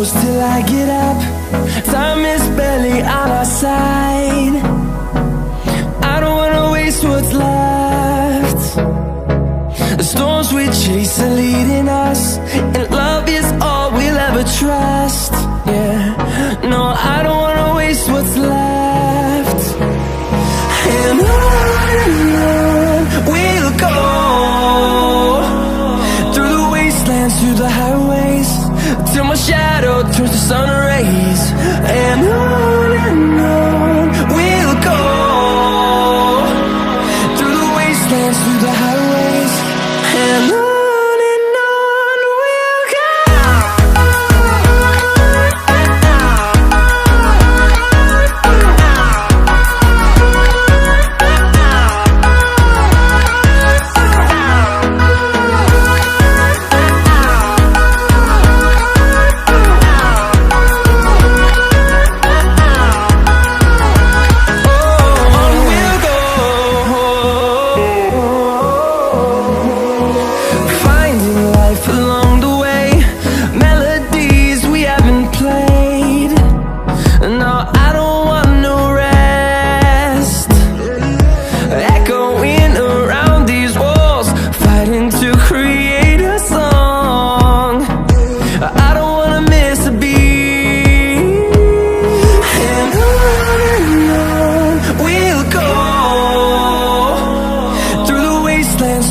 close till I get up. Time is barely on our side. I don't wanna waste what's left. The storms we chase are leading us, and love is all we'll ever trust. Yeah, no, I don't wanna waste what's left. And on we'll go, through the wastelands, through the highways, till my shadow turns to sun rays. And on we'll go, through the wastelands, through the highways, and on we'll go.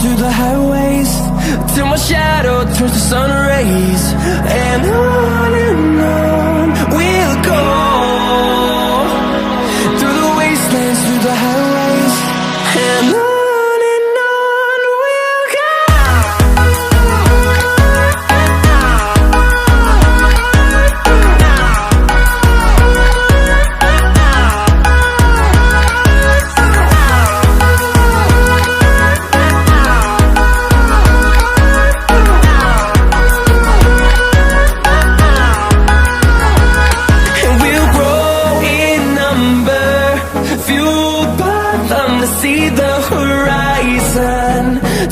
Through the highways, till my shadow turns to sun rays. And on we'll go, through the wastelands, through the highways, and on we'll go. See the horizon,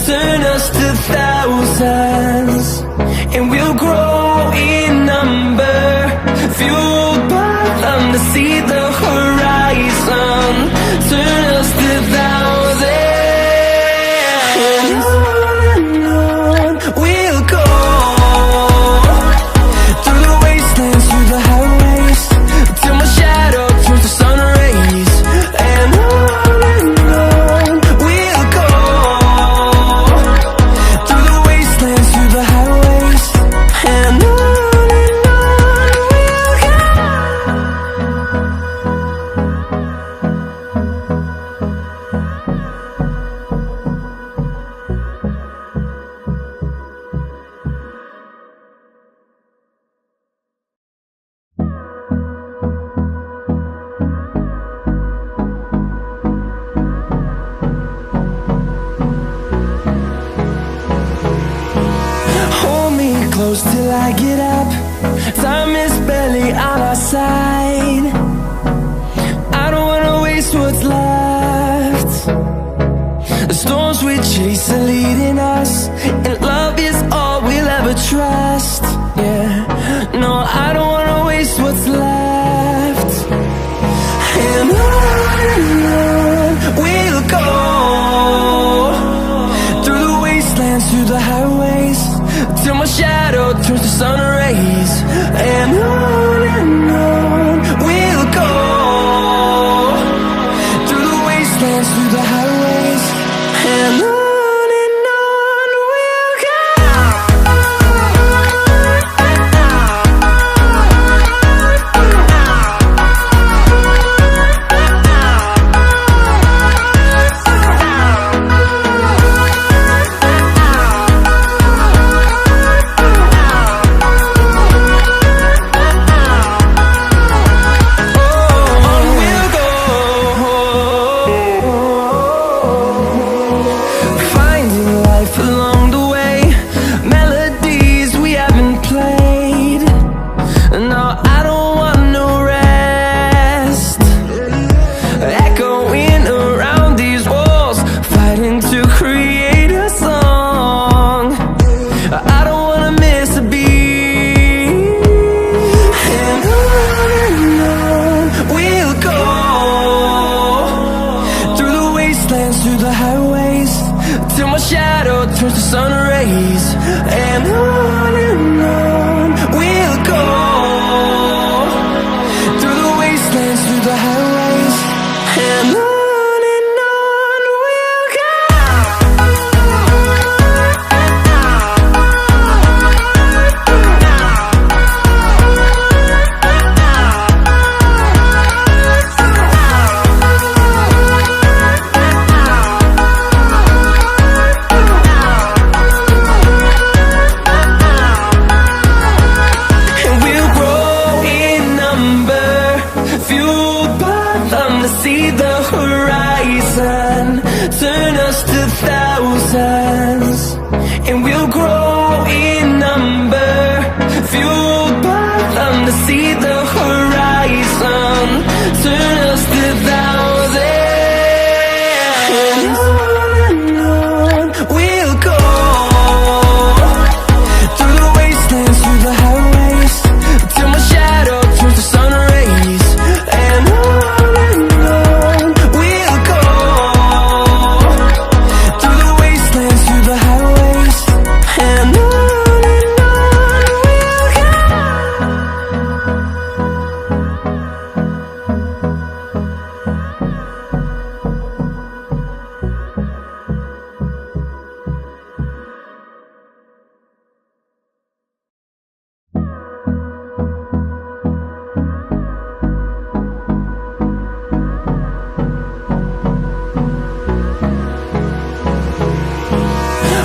turn us to thousands, and we'll grow in number, fueled by them. To see the horizon, turn us to thousands, and on we'll go, through the wastelands, through the highways, till my shadow turns to sun rays. And close till I get up. Time is barely on our side. I don't wanna waste what's left. The storms we chase are leading us, and love is all we'll ever trust. Yeah, no, I don't wanna waste what's left. And on we'll go, through the wastelands, through the highways, till my shadow turns to sun rays. And on we'll go, through the wastelands, through the highways, and on we'll go. to see the horizon, turn us to thousands, and we'll grow in number, fueled by them to see the horizon, turn us to thousands. And on we'll go, through the wastelands, through the highways, till my shadow turns to sun rays. And on we'll go, through the wastelands, through the highways. And on we'll go.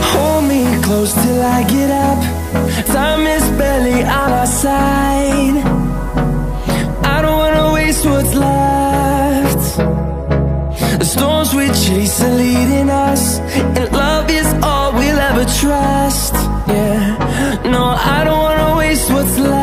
Hold me close till I get up. Time is barely on our side. I don't wanna waste what's left. The storms we chase are leading us, and love is all we'll ever trust. Yeah, no, I don't wanna waste what's left.